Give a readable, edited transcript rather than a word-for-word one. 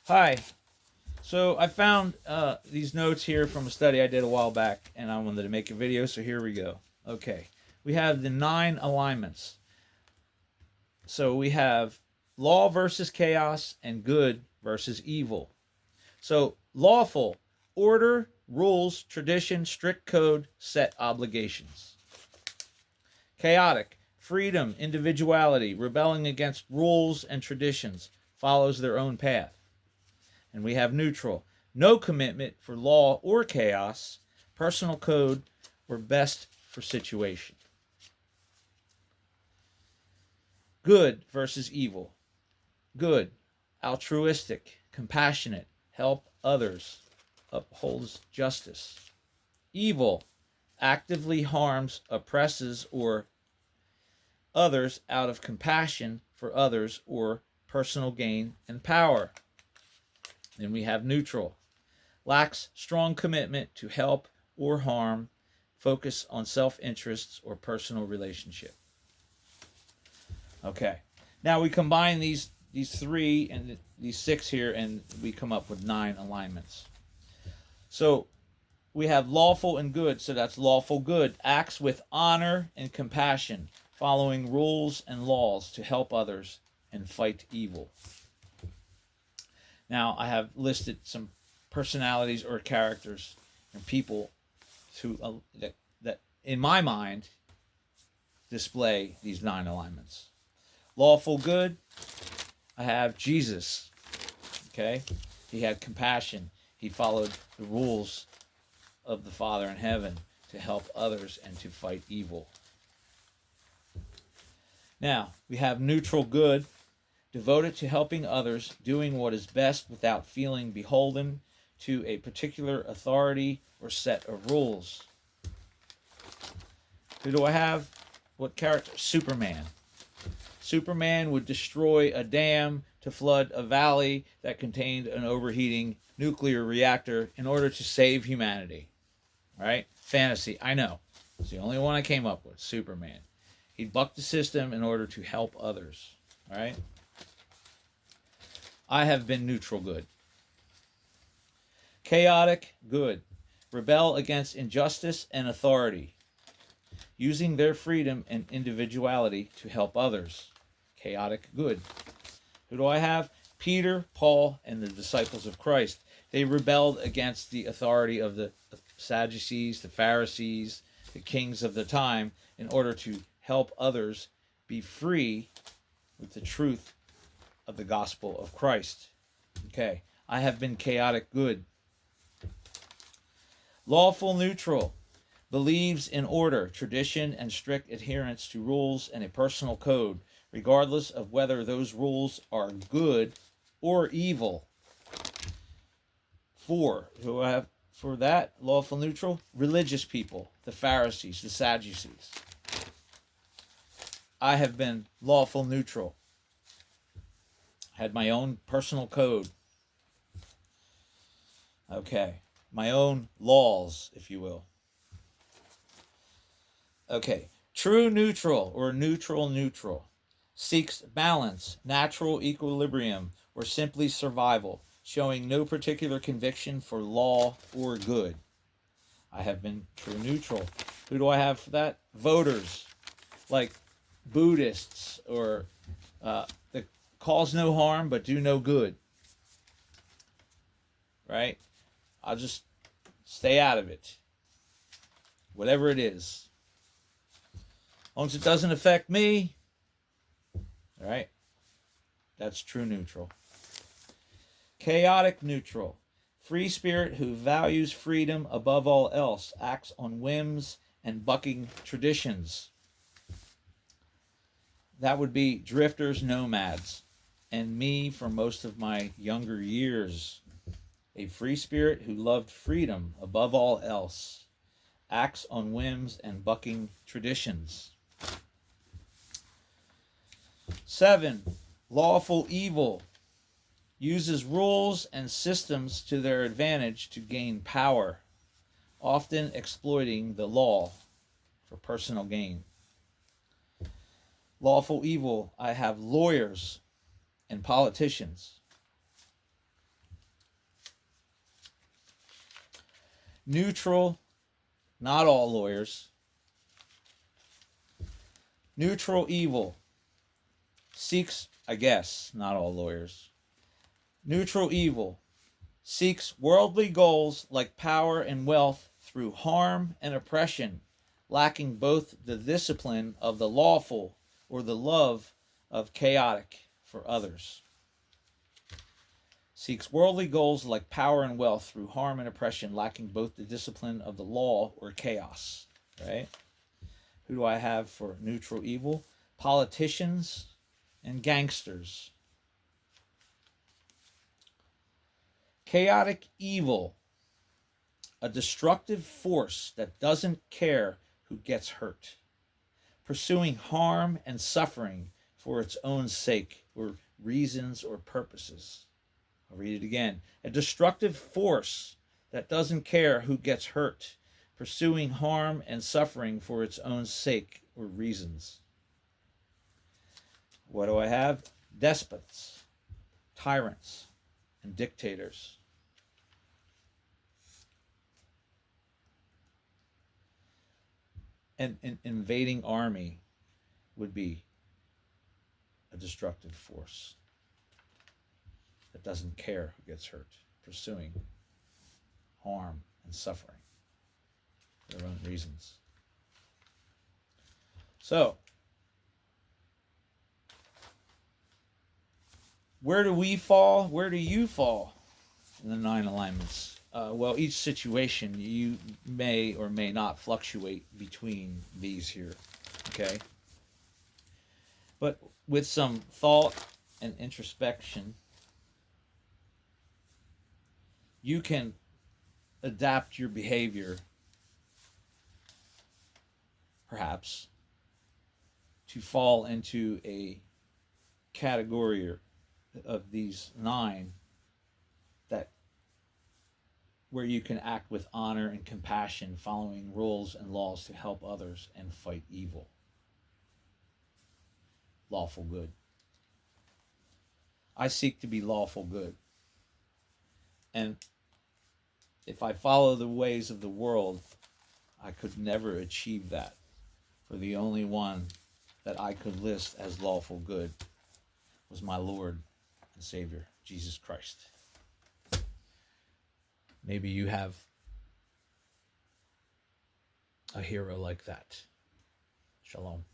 Hi. So I found these notes here from a study I did a while back, and I wanted to make a video, so here we go. Okay. We have the 9 alignments. So we have law versus chaos and good versus evil. So lawful, order, rules, tradition, strict code, set obligations. Chaotic, freedom, individuality, rebelling against rules and traditions, follows their own path. And we have neutral, no commitment for law or chaos, personal code, or best for situation. Good versus evil. Good, altruistic, compassionate, help others, upholds justice. Evil, actively harms, oppresses, or others out of compassion for others or personal gain and power. Then we have neutral, lacks strong commitment to help or harm, focus on self-interests or personal relationship. Okay. Now we combine these three and these six here, and we come up with 9 alignments. So we have lawful and good. So that's lawful good. Acts with honor and compassion, following rules and laws to help others and fight evil. Now I have listed some personalities or characters and people that in my mind display these 9 alignments. Lawful good, I have Jesus. Okay, he had compassion. He followed the rules of the Father in heaven to help others and to fight evil. Now we have neutral good, devoted to helping others, doing what is best without feeling beholden to a particular authority or set of rules. Who do I have? What character? Superman. Superman would destroy a dam to flood a valley that contained an overheating nuclear reactor in order to save humanity. All right? Fantasy, I know. It's the only one I came up with, Superman. He'd buck the system in order to help others. All right? I have been neutral good. Chaotic good. Rebel against injustice and authority, using their freedom and individuality to help others. Chaotic good. Who do I have? Peter, Paul, and the disciples of Christ. They rebelled against the authority of the Sadducees, the Pharisees, the kings of the time, in order to help others be free with the truth of the gospel of Christ. Okay, I have been chaotic good. Lawful neutral. Believes in order, tradition, and strict adherence to rules and a personal code, regardless of whether those rules are good or evil. 4, who I have for that, lawful neutral, religious people, the Pharisees, the Sadducees. I have been lawful neutral. Had my own personal code. Okay, my own laws, if you will. Okay, true neutral or neutral seeks balance, natural equilibrium, or simply survival, showing no particular conviction for law or good. I have been true neutral. Who do I have for that? Voters, like Buddhists, or that cause no harm but do no good. Right? I'll just stay out of it. Whatever it is. As long as it doesn't affect me, all right? That's true neutral. Chaotic neutral. Free spirit who values freedom above all else, acts on whims and bucking traditions. That would be drifters, nomads, and me for most of my younger years. A free spirit who loved freedom above all else, acts on whims and bucking traditions. 7, lawful evil. Uses rules and systems to their advantage to gain power, often exploiting the law for personal gain. Lawful evil, I have lawyers and politicians. Neutral, not all lawyers. Neutral evil seeks, I guess, not all lawyers. Neutral evil seeks worldly goals like power and wealth through harm and oppression, lacking both the discipline of the lawful or the love of chaotic for others. Seeks worldly goals like power and wealth through harm and oppression, lacking both the discipline of the law or chaos. Right? Who do I have for neutral evil? Politicians and gangsters. Chaotic evil, a destructive force that doesn't care who gets hurt, pursuing harm and suffering for its own sake or reasons or purposes. I'll read it again. A destructive force that doesn't care who gets hurt, pursuing harm and suffering for its own sake or reasons. What do I have? Despots, tyrants, and dictators. An invading army would be a destructive force that doesn't care who gets hurt, pursuing harm and suffering for their own reasons. So, where do we fall? Where do you fall in the 9 alignments? Well, each situation you may or may not fluctuate between these here, okay? But with some thought and introspection, you can adapt your behavior, perhaps, to fall into a category of these 9 that where you can act with honor and compassion, following rules and laws to help others and fight evil. Lawful good. I seek to be lawful good. And if I follow the ways of the world, I could never achieve that. For the only one that I could list as lawful good was my Lord and Savior, Jesus Christ. Maybe you have a hero like that. Shalom.